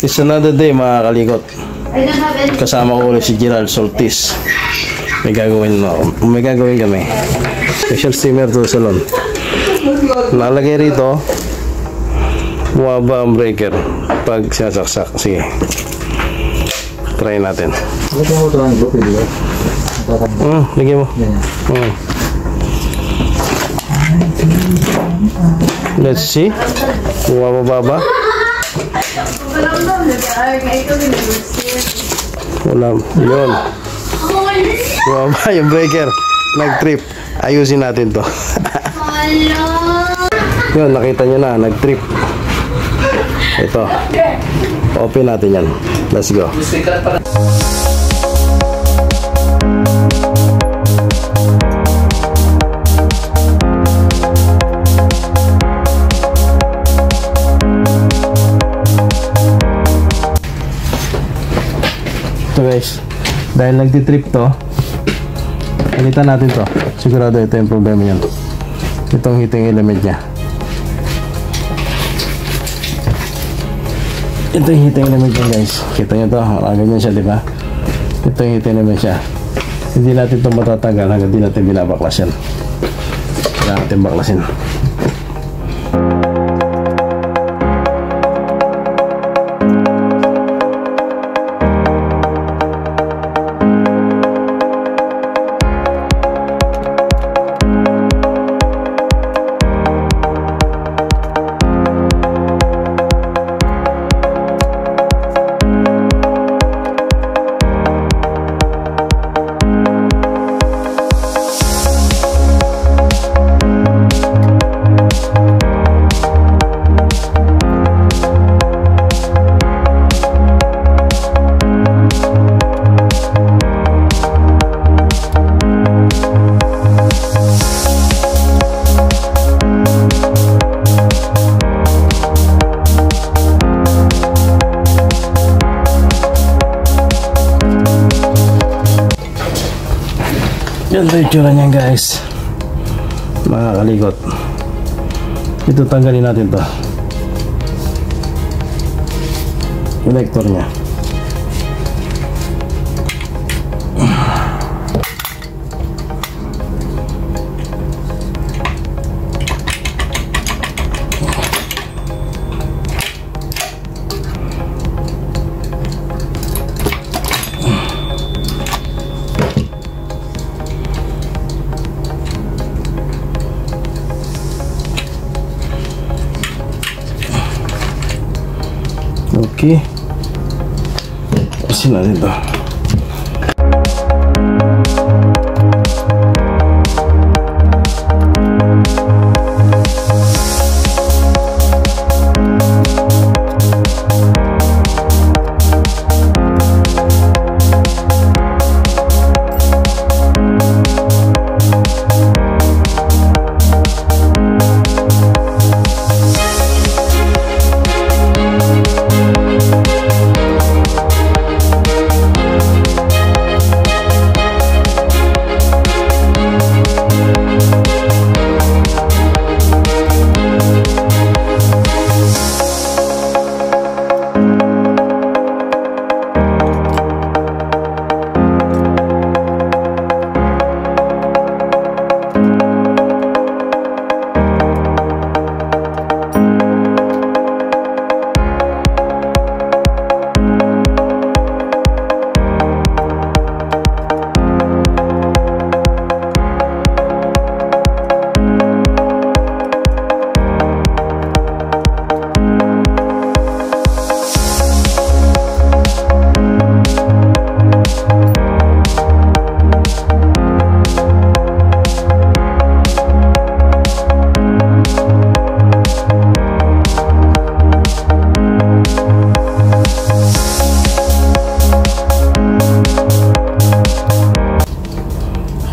It's another day mga kalikot. Kasama ko ulit si Gerald Soltis. May gagawin kami. Special steamer to sa salon. Nalagay rito bumaba ang breaker pag sinasaksak. Sige, try natin. Lagyan mo. Let's see. Bumaba ba? Wala. Yun. Bumaba yung breaker. Nag-trip. Ayusin natin to. Yun, nakita nyo na. Nag-trip. Ito. Open natin yan. Let's go. Ito guys, dahil nagtitrip to, palitan natin to. Sigurado ito yung problema yan. Itong heating element nya. Ito yung heating element nya guys. Kita nyo to, ganyan siya, diba? Ito yung heating element siya. Hindi natin ito matatanggal hanggang hindi natin binabaklas yan. Kailangan natin baklasin. Yan ito yung tsura niyan guys, mga kalikot. Ito tanggalin natin to, connector nya. Okay, tapusin natin ito.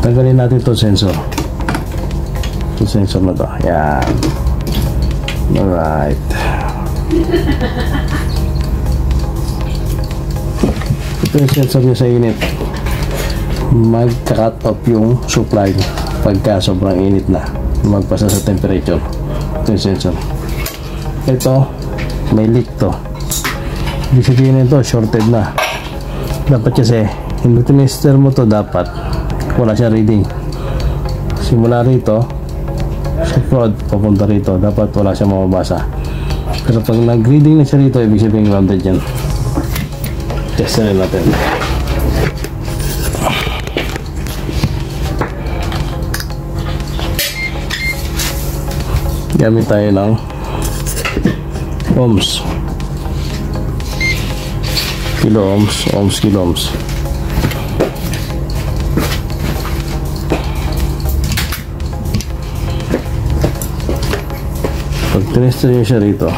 Tanggalin natin itong sensor. Itong sensor na to. Yan. Alright. Ito yung sensor niya sa init. Magka-cut off yung supply pagka sobrang init na. Magpasa sa temperature. Ito yung sensor. Ito, may leak to. Ibig sabihin nito, shorted na. Dapat kasi, hindi tinister mo to, dapat wala siya reading. Simula rito, sa prod, papunta rito, dapat wala siya mababasa. Pero pag nag-reading na siya rito, ibig sabihin grounded yan. Test na natin. Gamit tayo ng ohms, kilo ohms, kilo ohms. Pag tinester nyo siya rito,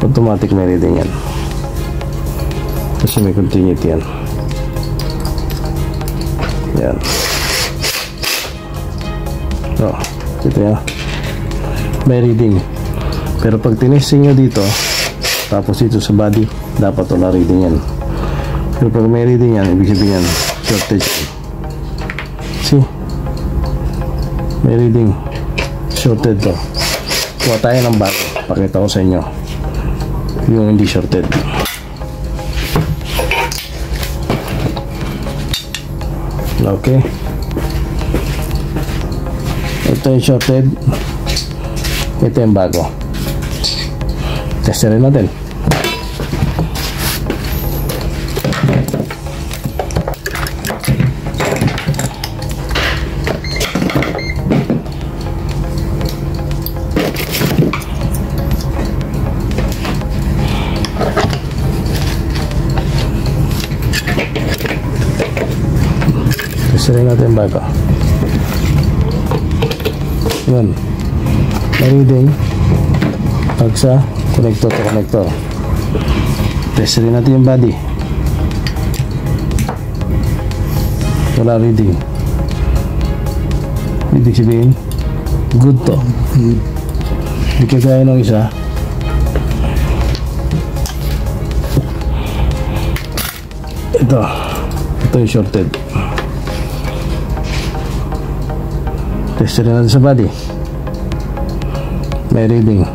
automatic may reading yan kasi may continuity yan. Yan. So, ito yan, may reading. Pero pag tinesting nyo dito, tapos dito sa body, dapat wala reading yan. Pero pag may reading yan, ibig sabihin yan, shortage. See? May reading. Shorted to. Kuha tayo ng bago. Pakita ko sa inyo yung hindi shorted. Okay. Ito yung shorted. Ito yung bago. Testerin natin. Testerin natin bago. Yun. Reading pag sa connector to connector. Testerin natin yung body. Wala reading. Ibig sabihin good to. Hindi kagaya ng isa. Ito yung shorted. Testerin natin sa body. May reading.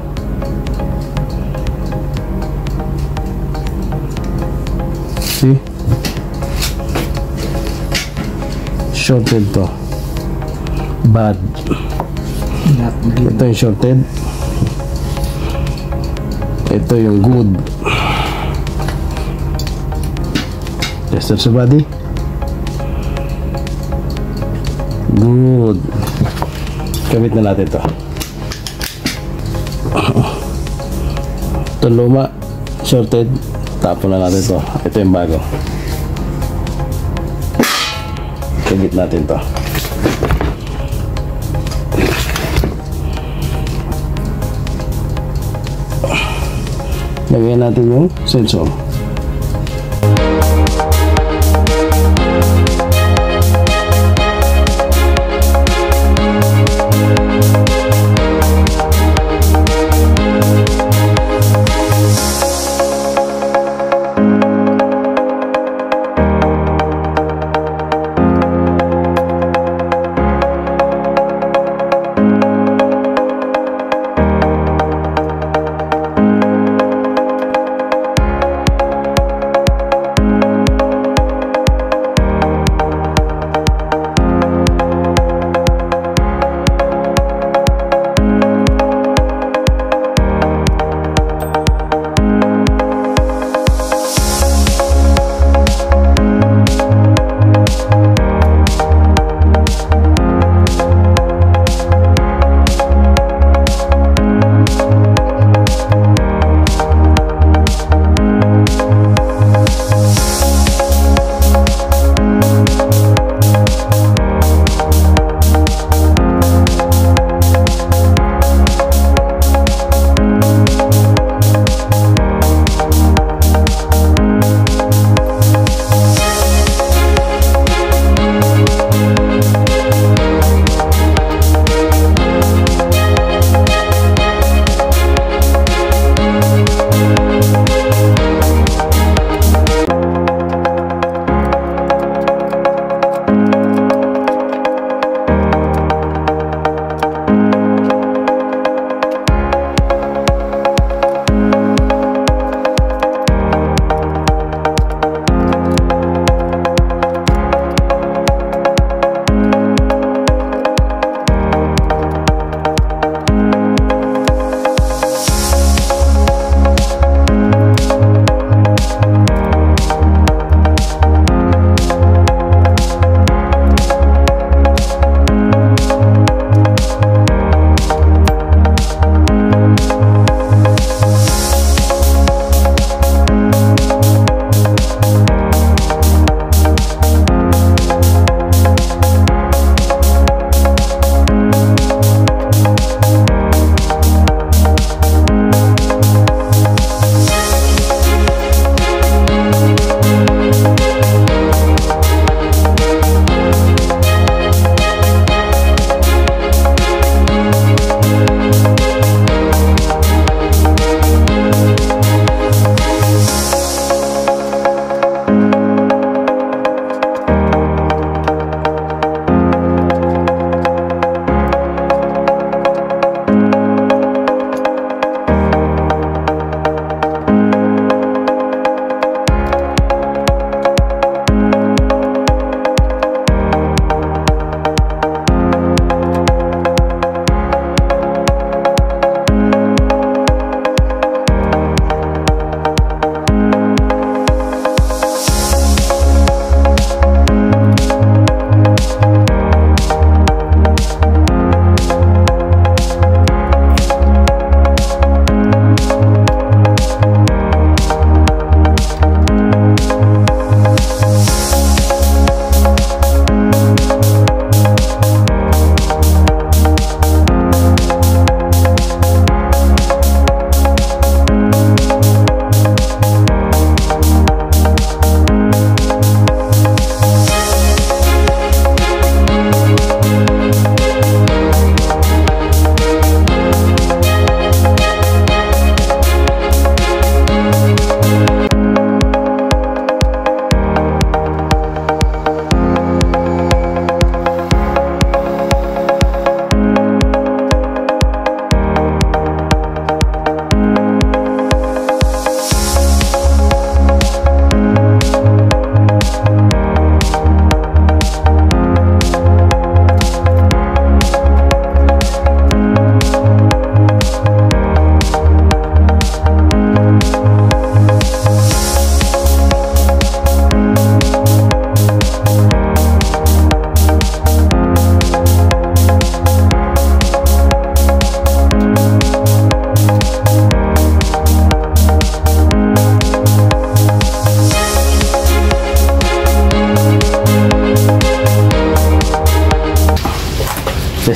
See? Shorted to. Bad. Ito yung shorted. Ito yung good. Tester sa body. Good. Gamit na natin ito. Ito luma, shorted, tapon na natin ito. Ito yung bago. Gamit natin ito. Lagyan natin yung sensor.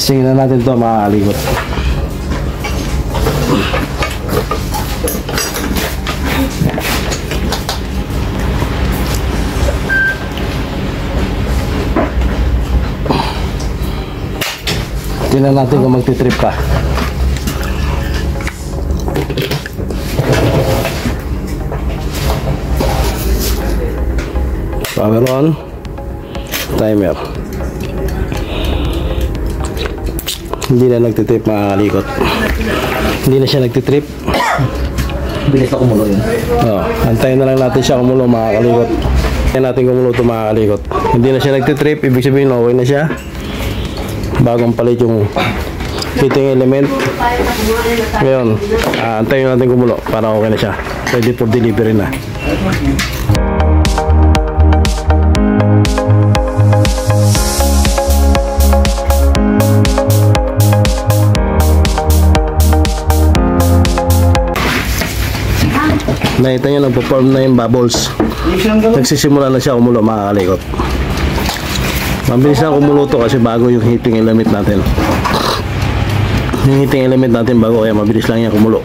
Testing na natin to mga kalikot. Tingnan natin kung magtitrip pa. Power on. Timer. Hindi na nagtitrip mga kalikot. Hindi na siya nagtitrip. Bilis na kumulo yun. Antayin na lang natin siya kumulo mga kalikot. Antayin natin kumulo ito mga kalikot. Hindi na siya nagtitrip. Ibig sabihin okay na siya. Bagong palit yung heating element. Ngayon, antayin natin kumulo para okay na siya. Ready for delivery na. Nakita nyo, nagpo-form na yung bubbles. Nagsisimula na siya kumulo mga kalikot. Mabilis na kumulo to kasi bago yung heating element natin. Yung heating element natin bago kaya mabilis lang yan kumulo.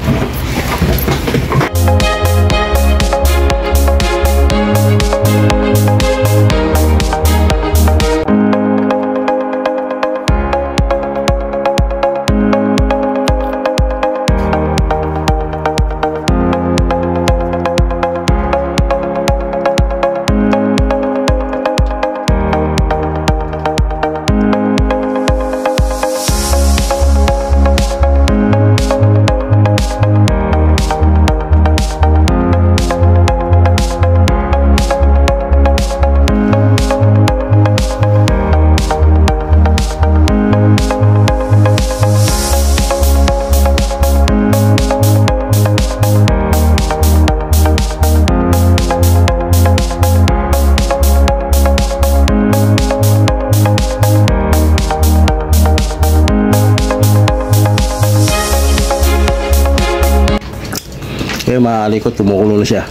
Kaya mga kalikot, kumukulo na siya.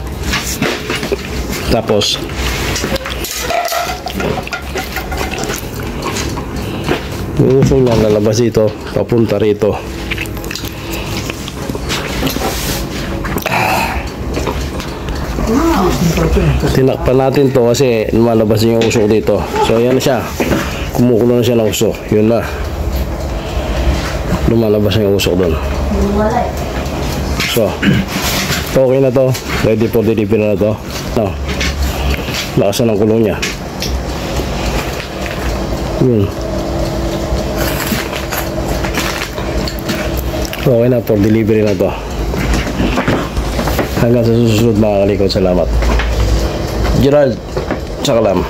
Tapos yung uso niya lalabas dito, papunta rito. Tinakpan natin to kasi lumalabas yung uso dito. So ayan na siya, kumukulo na siya ng uso. Yun na, lumalabas yung uso doon. So okay na to, ready for delivery na to. No, lakasan ng kulong niya. Yun. Okay na for delivery na to. Hanggang sa susunod mga kalikot, salamat. Gerald, tsaka Lam.